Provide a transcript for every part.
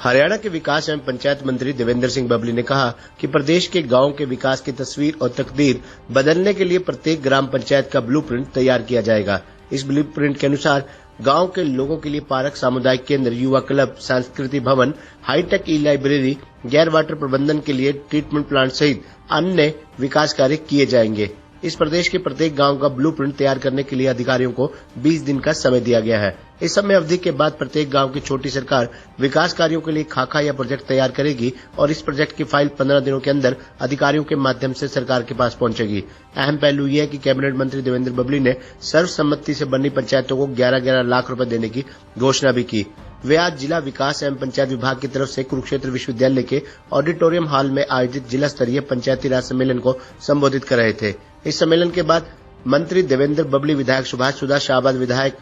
हरियाणा के विकास एवं पंचायत मंत्री देवेंद्र सिंह बबली ने कहा कि प्रदेश के गांव के विकास की तस्वीर और तकदीर बदलने के लिए प्रत्येक ग्राम पंचायत का ब्लूप्रिंट तैयार किया जाएगा। इस ब्लूप्रिंट के अनुसार गांव के लोगों के लिए पार्क, सामुदायिक केंद्र, युवा क्लब, सांस्कृतिक भवन, हाईटेक ई लाइब्रेरी, गैर वाटर प्रबंधन के लिए ट्रीटमेंट प्लांट सहित अन्य विकास कार्य किए जाएंगे। इस प्रदेश के प्रत्येक गांव का ब्लूप्रिंट तैयार करने के लिए अधिकारियों को 20 दिन का समय दिया गया है। इस समय अवधि के बाद प्रत्येक गांव की छोटी सरकार विकास कार्यों के लिए खाका या प्रोजेक्ट तैयार करेगी और इस प्रोजेक्ट की फाइल 15 दिनों के अंदर अधिकारियों के माध्यम से सरकार के पास पहुंचेगी। अहम पहलू यह है कि कैबिनेट मंत्री देवेंद्र बबली ने सर्वसम्मति से बनी पंचायतों को 11-11 लाख रुपए देने की घोषणा भी की। वे आज जिला विकास एवं पंचायत विभाग की तरफ से कुरुक्षेत्र विश्वविद्यालय के ऑडिटोरियम हॉल में आयोजित जिला स्तरीय पंचायती राज सम्मेलन को संबोधित कर रहे थे। इस सम्मेलन के बाद मंत्री देवेंद्र बबली, विधायक सुभाष सुधा, शाहबाद विधायक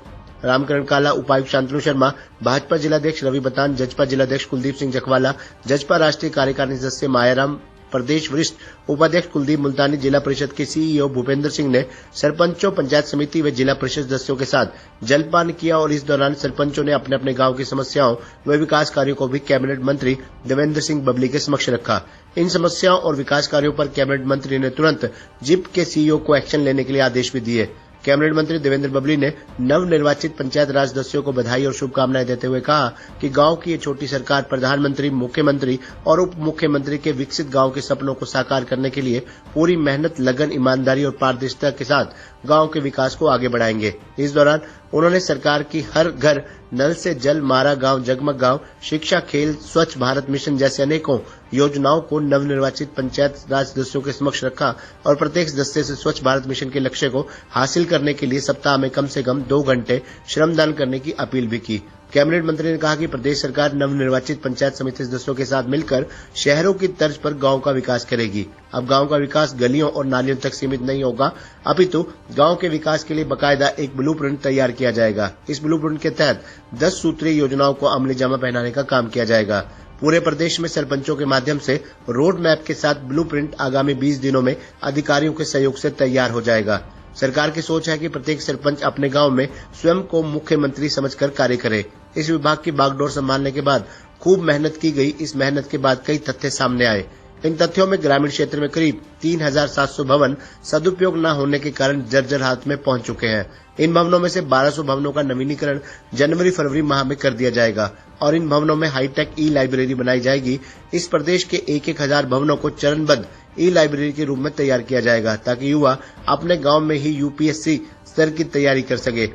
रामकरण काला, उपायुक्त शांतनु शर्मा, भाजपा जिलाध्यक्ष रवि बतान, जजपा जिलाध्यक्ष कुलदीप सिंह जखवाला, जजपा राष्ट्रीय कार्यकारिणी सदस्य मायाराम, प्रदेश वरिष्ठ उपाध्यक्ष कुलदीप मुल्तानी, जिला परिषद के सीईओ भूपेंद्र सिंह ने सरपंचों, पंचायत समिति व जिला परिषद सदस्यों के साथ जलपान किया और इस दौरान सरपंचों ने अपने अपने गांव की समस्याओं व विकास कार्यों को भी कैबिनेट मंत्री देवेंद्र सिंह बबली के समक्ष रखा। इन समस्याओं और विकास कार्यों पर कैबिनेट मंत्री ने तुरंत जिप के सीईओ को एक्शन लेने के लिए आदेश भी दिए। कैबिनेट मंत्री देवेंद्र बबली ने नवनिर्वाचित पंचायत राज सदस्यों को बधाई और शुभकामनाएं देते हुए कहा कि गांव की ये छोटी सरकार प्रधानमंत्री, मुख्यमंत्री और उप मुख्यमंत्री के विकसित गांव के सपनों को साकार करने के लिए पूरी मेहनत, लगन, ईमानदारी और पारदर्शिता के साथ गांव के विकास को आगे बढ़ाएंगे। इस दौरान उन्होंने सरकार की हर घर नल से जल, मारा गांव, जगमग गांव, शिक्षा, खेल, स्वच्छ भारत मिशन जैसे अनेकों योजनाओं को नवनिर्वाचित पंचायत राज सदस्यों के समक्ष रखा और प्रत्येक सदस्य से स्वच्छ भारत मिशन के लक्ष्य को हासिल करने के लिए सप्ताह में कम से कम 2 घंटे श्रमदान करने की अपील भी की। कैबिनेट मंत्री ने कहा कि प्रदेश सरकार नवनिर्वाचित पंचायत समिति सदस्यों के साथ मिलकर शहरों की तर्ज पर गांव का विकास करेगी। अब गांव का विकास गलियों और नालियों तक सीमित नहीं होगा, अपितु गांव के विकास के लिए बकायदा एक ब्लूप्रिंट तैयार किया जाएगा। इस ब्लूप्रिंट के तहत 10 सूत्रीय योजनाओं को अमली जामा पहनाने का काम किया जाएगा। पूरे प्रदेश में सरपंचों के माध्यम से रोड मैप के साथ ब्लूप्रिंट आगामी 20 दिनों में अधिकारियों के सहयोग से तैयार हो जाएगा। सरकार की सोच है कि प्रत्येक सरपंच अपने गांव में स्वयं को मुख्यमंत्री समझकर कार्य करे। इस विभाग की बागडोर संभालने के बाद खूब मेहनत की गई। इस मेहनत के बाद कई तथ्य सामने आए। इन तथ्यों में ग्रामीण क्षेत्र में करीब 3700 भवन सदुपयोग न होने के कारण जर्जर हालत में पहुंच चुके हैं। इन भवनों में से 1200 भवनों का नवीनीकरण जनवरी-फरवरी माह में कर दिया जाएगा और इन भवनों में हाईटेक ई लाइब्रेरी बनाई जाएगी। इस प्रदेश के 1-1000 भवनों को चरणबद्ध ई लाइब्रेरी के रूप में तैयार किया जाएगा ताकि युवा अपने गांव में ही यूपीएससी स्तर की तैयारी कर सके।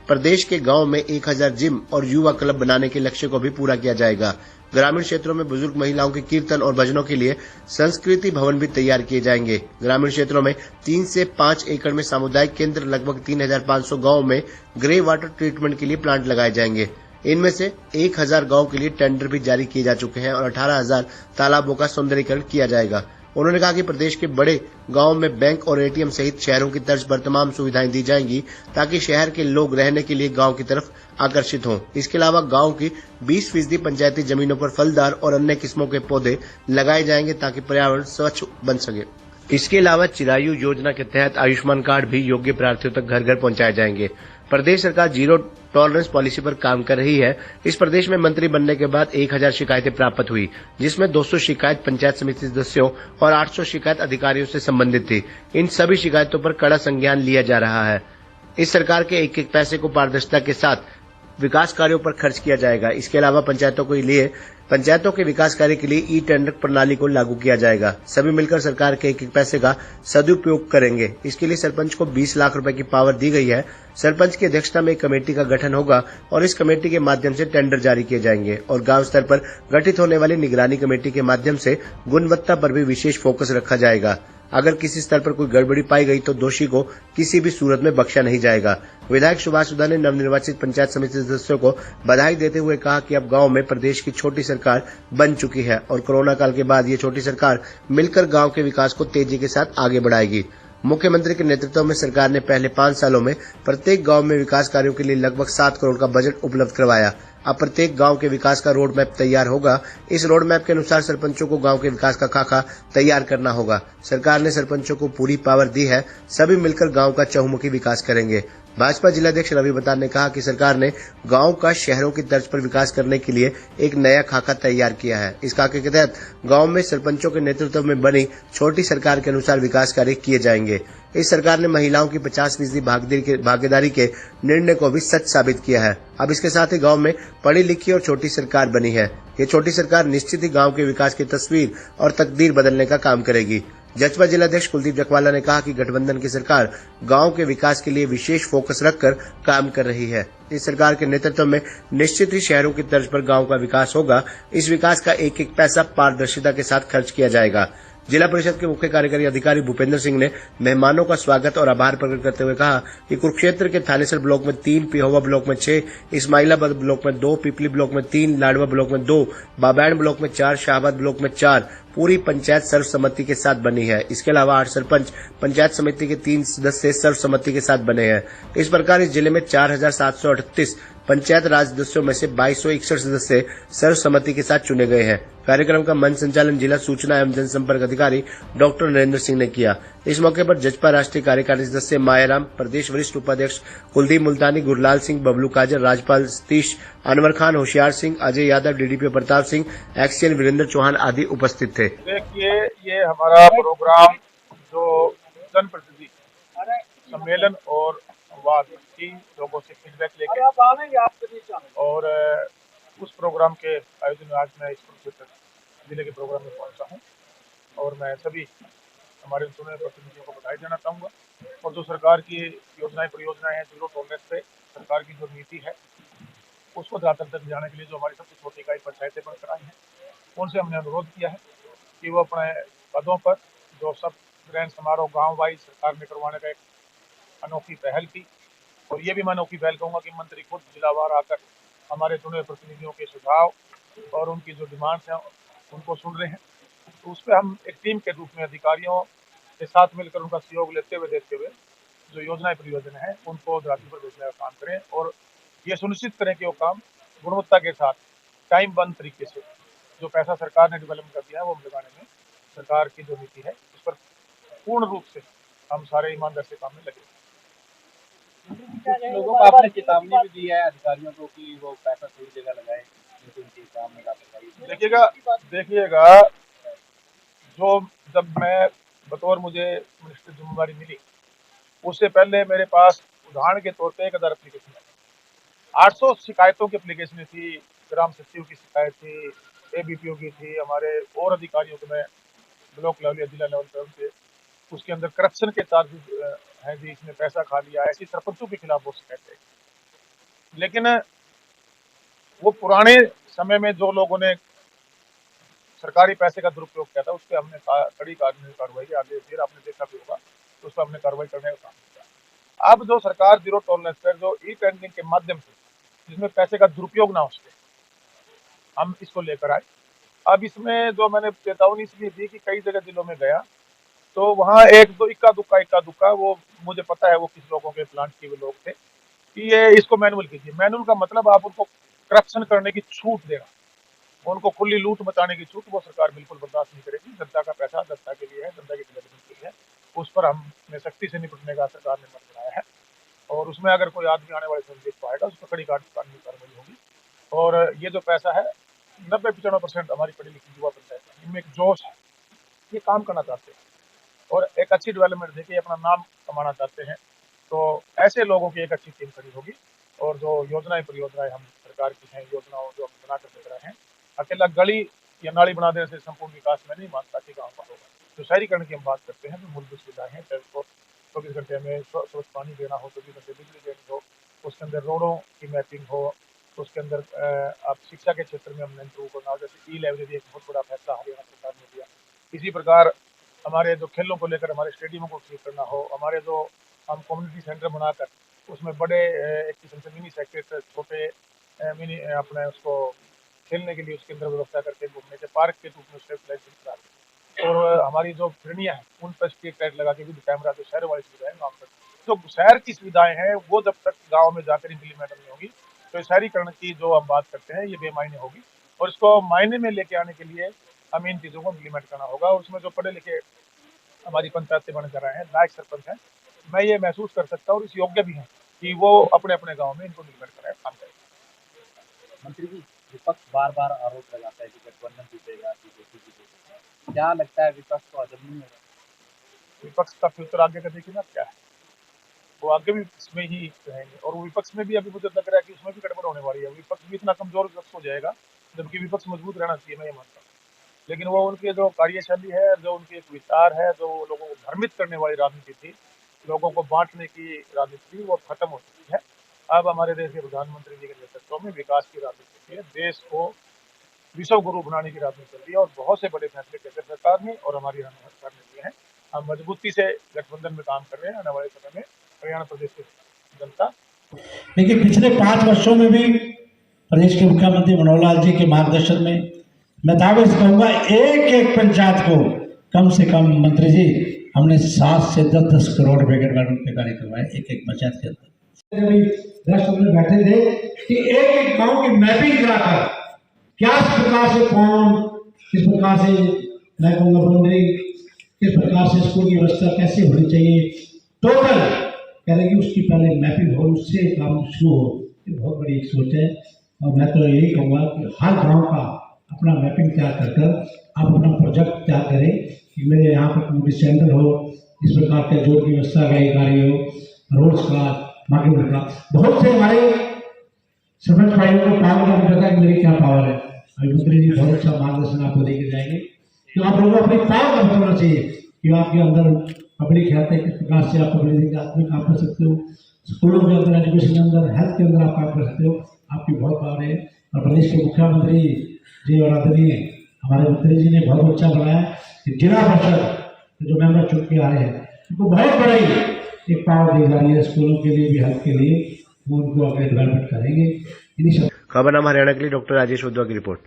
प्रदेश के गांव में 1000 जिम और युवा क्लब बनाने के लक्ष्य को भी पूरा किया जाएगा। ग्रामीण क्षेत्रों में बुजुर्ग महिलाओं के कीर्तन और भजनों के लिए संस्कृति भवन भी तैयार किए जाएंगे। ग्रामीण क्षेत्रों में 3 से 5 एकड़ में सामुदायिक केंद्र, लगभग 3500 गांवों में ग्रे वाटर ट्रीटमेंट के लिए प्लांट लगाए जाएंगे। इनमें से 1000 गांव के लिए टेंडर भी जारी किए जा चुके हैं और 18,000 तालाबों का सौंदर्यीकरण किया जाएगा। उन्होंने कहा कि प्रदेश के बड़े गांव में बैंक और एटीएम सहित शहरों की तर्ज पर तमाम सुविधाएं दी जाएंगी ताकि शहर के लोग रहने के लिए गांव की तरफ आकर्षित हों। इसके अलावा गांव की 20% पंचायती जमीनों पर फलदार और अन्य किस्मों के पौधे लगाए जाएंगे ताकि पर्यावरण स्वच्छ बन सके। इसके अलावा चिरायु योजना के तहत आयुष्मान कार्ड भी योग्य प्रार्थियों तक घर घर पहुंचाए जाएंगे। प्रदेश सरकार जीरो टॉलरेंस पॉलिसी पर काम कर रही है। इस प्रदेश में मंत्री बनने के बाद 1000 शिकायतें प्राप्त हुई, जिसमें 200 शिकायत पंचायत समिति सदस्यों और 800 शिकायत अधिकारियों से संबंधित थी। इन सभी शिकायतों पर कड़ा संज्ञान लिया जा रहा है। इस सरकार के एक एक पैसे को पारदर्शिता के साथ विकास कार्यों पर खर्च किया जाएगा। इसके अलावा पंचायतों के विकास कार्य के लिए ई टेंडर प्रणाली को लागू किया जाएगा। सभी मिलकर सरकार के एक एक पैसे का सदुपयोग करेंगे। इसके लिए सरपंच को 20 लाख रुपए की पावर दी गई है। सरपंच की अध्यक्षता में एक कमेटी का गठन होगा और इस कमेटी के माध्यम से टेंडर जारी किए जाएंगे और गांव स्तर पर गठित होने वाली निगरानी कमेटी के माध्यम से गुणवत्ता पर भी विशेष फोकस रखा जाएगा। अगर किसी स्तर पर कोई गड़बड़ी पाई गई तो दोषी को किसी भी सूरत में बख्शा नहीं जाएगा। विधायक सुभाष सुधा ने नवनिर्वाचित पंचायत समिति सदस्यों को बधाई देते हुए कहा कि अब गांव में प्रदेश की छोटी सरकार बन चुकी है और कोरोना काल के बाद ये छोटी सरकार मिलकर गांव के विकास को तेजी के साथ आगे बढ़ाएगी। मुख्यमंत्री के नेतृत्व में सरकार ने पहले 5 सालों में प्रत्येक गांव में विकास कार्यों के लिए लगभग 7 करोड़ का बजट उपलब्ध करवाया। अब प्रत्येक गांव के विकास का रोड मैप तैयार होगा। इस रोड मैप के अनुसार सरपंचों को गांव के विकास का खाका तैयार करना होगा। सरकार ने सरपंचों को पूरी पावर दी है। सभी मिलकर गांव का चहुमुखी विकास करेंगे। भाजपा जिलाध्यक्ष रवि बत्तान ने कहा कि सरकार ने गांव का शहरों की तर्ज पर विकास करने के लिए एक नया खाका तैयार किया है। इस खाके के तहत गांव में सरपंचों के नेतृत्व में बनी छोटी सरकार के अनुसार विकास कार्य किए जाएंगे। इस सरकार ने महिलाओं की 50% भागीदारी के निर्णय को भी सच साबित किया है। अब इसके साथ ही गांव में पढ़ी लिखी और छोटी सरकार बनी है। ये छोटी सरकार निश्चित ही गांव के विकास की तस्वीर और तकदीर बदलने का काम करेगी। जसपा जिलाध्यक्ष कुलदीप जखवाला ने कहा कि गठबंधन की सरकार गांव के विकास के लिए विशेष फोकस रखकर काम कर रही है। इस सरकार के नेतृत्व में निश्चित ही शहरों की तर्ज पर गांव का विकास होगा। इस विकास का एक एक पैसा पारदर्शिता के साथ खर्च किया जाएगा। जिला परिषद के मुख्य कार्यकारी अधिकारी भूपेंद्र सिंह ने मेहमानों का स्वागत और आभार प्रकट करते हुए कहा कि कुरुक्षेत्र के थानेसर ब्लॉक में 3, पिहोवा ब्लॉक में 6, इस्माइलाबाद ब्लॉक में 2, पिपली ब्लॉक में 3, लाडवा ब्लॉक में 2, बाबैन ब्लॉक में 4, शाहबाद ब्लॉक में 4 पूरी पंचायत सर्वसम्मति के साथ बनी है। इसके अलावा 8 सरपंच पंचायत समिति के 3 सदस्य सर्वसम्मति के साथ बने हैं। इस प्रकार इस जिले में 4738 पंचायत राज सदस्यों में से 2261 सदस्य सर्वसम्मति के साथ चुने गए हैं। कार्यक्रम का मंच संचालन जिला सूचना एवं जनसंपर्क अधिकारी डॉक्टर नरेंद्र सिंह ने किया। इस मौके पर जसपा राष्ट्रीय कार्यकारिणी सदस्य मायाराम, प्रदेश वरिष्ठ उपाध्यक्ष कुलदीप मुल्तानी, गुरलाल सिंह, बबलू काजर, राजपाल सतीश, अनवर खान, होशियार सिंह, अजय यादव, डीडीपी प्रताप सिंह, एक्सएल वीरेंद्र चौहान आदि उपस्थित थे। देखिए, ये हमारा प्रोग्राम जो जनप्रतिनिधि सम्मेलन और वाद की लोगों से फीडबैक लेके और उस प्रोग्राम के आयोजन में आज मैं इस कुरुक्षेत्र जिले के प्रोग्राम में पहुंचा हूं और मैं सभी हमारे चुने प्रतिनिधियों को बधाई देना चाहूँगा। और जो सरकार की परियोजनाएं हैं, जीरो टॉलरेंस पे सरकार की जो नीति है उसको ज़्यादा तक जाने के लिए जो हमारी सबसे छोटी इकाई पंचायतें बनकर आई हैं, उनसे हमने अनुरोध किया है कि वो अपने पदों पर जो सब ग्रहण समारोह गांव वाइज सरकार ने करवाने का एक अनोखी पहल की। और ये भी मैं अनोखी पहल कहूँगा कि मंत्री खुद जिलावार आकर हमारे चुने प्रतिनिधियों के सुझाव और उनकी जो डिमांड्स हैं उनको सुन रहे हैं। तो उस पर हम एक टीम के रूप में अधिकारियों के साथ मिलकर उनका सहयोग लेते हुए देखते हुए जो योजनाएं परियोजना है उनको धरातल पर भेजने का काम करें और ये सुनिश्चित करें कि वो काम गुणवत्ता के साथ टाइम बंद तरीके से जो पैसा सरकार ने डेवलपमेंट कर दिया है वो लगाने में सरकार की जो नीति है उस पर पूर्ण रूप से हम सारे ईमानदार से काम में लगे। लोगों को आपने चेतावनी भी दी है अधिकारियों को कि वो पैसा सही जगह लगाए, उनके काम में लापरवाही। देखिएगा, जो जब मैं बतौर मुझे मिनिस्टर जिम्मेदारी मिली उससे पहले मेरे पास उदाहरण के तौर पे 1000 एप्लीकेशन है, 800 शिकायतों की एप्लीकेशन थी, ग्राम सचिव की शिकायत थी, एबीपीओ की थी, हमारे और अधिकारियों को मैं ब्लॉक लेवल या जिला लेवल पर उनसे उसके अंदर करप्शन के चार्जेस हैं जी, इसने पैसा खा लिया, ऐसी सरपंचों के खिलाफ वो शिकायत है। लेकिन वो पुराने समय में जो लोगों ने सरकारी पैसे का दुरुपयोग किया था उस पर हमने कड़ी कार्रवाई आगे फिर आपने देखा भी होगा तो उस पर हमने कार्रवाई करने का काम किया। अब जो सरकार जीरो टॉलरेंस पर जो ई टेंडरिंग के माध्यम से जिसमें पैसे का दुरुपयोग ना हो सके हम इसको लेकर आए। अब इसमें जो मैंने चेतावनी इसलिए दी कि कई जगह जिलों में गया तो वहाँ एक दो इक्का दुक्का वो मुझे पता है वो किस लोगों के प्लांट के लोग थे कि ये इसको मैनुअल कीजिए। मैनुअल का मतलब आप उनको करप्शन करने की छूट देना, उनको खुली लूट मचाने की छूट वो सरकार बिल्कुल बर्दाश्त नहीं करेगी। जनता का पैसा जनता के लिए है, जनता के डेवलपमेंट के लिए है, उस पर हमने सख्ती से निपटने का सरकार ने मन बनाया है। और उसमें अगर कोई आदमी आने वाले समय देख पाएगा उस पर कड़ी कानूनी कार्रवाई होगी। और ये जो पैसा है 90-95% हमारी पढ़ी लिखी युवा पंचायत है, इनमें एक जोश है, ये काम करना चाहते हैं और एक अच्छी डेवलपमेंट देके अपना नाम कमाना चाहते हैं। तो ऐसे लोगों की एक अच्छी टीम खड़ी होगी और जो योजनाएं परियोजनाएं हम सरकार की हैं, योजनाओं जो हम बनाकर दे रहे हैं, अकेला गली या नाली बना देने से संपूर्ण विकास में नहीं मानता कि गाँव का होगा। जो शहरीकरण की हम बात करते हैं तो मूलभूत सुविधाएं हैं, चाहे उसको 24 घंटे में स्वच्छ पानी देना हो, 24 घंटे बिजली देनी हो, उसके अंदर रोडों की मैपिंग हो, उसके अंदर आप शिक्षा के क्षेत्र में हमने इम्प्रूव करना हो, जैसे ई लाइब्रेरी एक बहुत बड़ा फैसला हरियाणा सरकार ने दिया। इसी प्रकार हमारे जो खेलों को लेकर हमारे स्टेडियमों को ठीक करना हो, हमारे जो हम कम्युनिटी सेंटर बनाकर उसमें बड़े एक किस्म से मिनी सेक्रेट छोटे मिनी अपने उसको खेलने के लिए उसके अंदर व्यवस्था करके घूमने के पार्क के रूप में स्ट्रीट लाइट करा दें। और हमारी जो फिरनियाँ हैं उन पर स्ट्रीट लाइट लगा के भी कैमरा तो शहर वाली सुविधाएं गाँव तक, जो शहर की सुविधाएं हैं वो जब तक गाँव में जाकर इम्प्लीमेंट नहीं होगी तो शहरीकरण की जो हम बात करते हैं ये बेमायने होगी। और इसको मायने में लेके आने के लिए हमें इन चीज़ों को इम्प्लीमेंट करना होगा। और उसमें जो पढ़े लिखे हमारी पंचायतें बन कर रहे हैं, लायक सरपंच हैं, मैं ये महसूस कर सकता हूँ और इस योग्य भी हैं कि वो अपने अपने गांव में इनको इम्प्लीमेंट कराए काम करें। मंत्री जी, विपक्ष बार बार आरोप लगाता है कि गठबंधन जीतेगा, बीजेपी जीतेगा। क्या लगता है विपक्ष को हजम नहीं होगा? विपक्ष का फ्यूचर आगे का देखिए ना क्या है, वो आगे भी इसमें ही रहेंगे और वो विपक्ष में भी अभी मुझे लग रहा है कि उसमें भी गड़बड़ होने वाली है। विपक्ष भी इतना कमजोर विपक्ष हो जाएगा, जबकि विपक्ष मजबूत रहना चाहिए, मैं ये मानता हूँ। लेकिन वो उनकी जो कार्यशैली है, जो उनके एक विचार है, जो लोगों को भ्रमित करने वाली राजनीति थी, लोगों को बांटने की राजनीति थी, वो खत्म हो चुकी है। अब हमारे देश के प्रधानमंत्री जी के नेतृत्व में विकास की राजनीति है, देश को विश्व गुरु बनाने की राजनीति चल रही है और बहुत से बड़े फैसले केंद्र सरकार ने और हमारी हरियाणा सरकार ने लिए हैं। हम मजबूती से गठबंधन में काम कर रहे हैं। आने वाले समय में हरियाणा प्रदेश की जनता, लेकिन पिछले 5 वर्षों में भी प्रदेश के मुख्यमंत्री मनोहर लाल जी के मार्गदर्शन में मैं दावे से कहूँगा एक एक पंचायत को कम से कम मंत्री जी हमने 7 से 10 करोड़ रुपए के कार्य करवाए एक एक पंचायत के अंदर। राष्ट्र में बैठे थे कि एक एक गांव की मैपिंग कराकर क्या प्रकार से कौन किस प्रकार से मैं कहूँगा बाउंड्री किस प्रकार से स्कूल की व्यवस्था कैसे होनी चाहिए टोटल कह रहे कि उसकी पहले मैपिंग हो, उससे काम शुरू हो। ये बहुत बड़ी एक सोच है और मैं तो यही कहूँगा कि हर गांव का अपना मैपिंग तैयार कर आप अपना प्रोजेक्ट तैयार करें कि मेरे यहाँ पर कम्युनिटी सेंटर हो, इस प्रकार के जोड़ की व्यवस्था का कार्य हो, रोड्स का मार्केट का। बहुत से हमारे सरपंच भाइयों को पावर का भी पता है कि मेरी क्या पावर है। अभी मंत्री जी बहुत अच्छा मार्गदर्शन आपको देके जाएंगे कि आप लोगों को अपनी पावर का बताना चाहिए कि आपके अंदर पब्लिक हेल्थ है, किस प्रकार से आप पब्लिक में काम कर सकते हो, स्कूलों के अंदर, एजुकेशन के अंदर, हेल्थ के अंदर आप काम कर सकते हो। आपकी बहुत पावर है और प्रदेश के मुख्यमंत्री जी और आदरणीय हमारे मंत्री जी ने बहुत अच्छा बनाया कि जिला परिषद जो मेंबर चुन के आ रहे हैं उनको बहुत बड़ी एक पावर दी जा रही है स्कूलों के लिए भी, हेल्थ के लिए, वो उनको आगे डेवलपमेंट करेंगे। खबरनामा हरियाणा के लिए डॉक्टर राजेश वधवा की रिपोर्ट।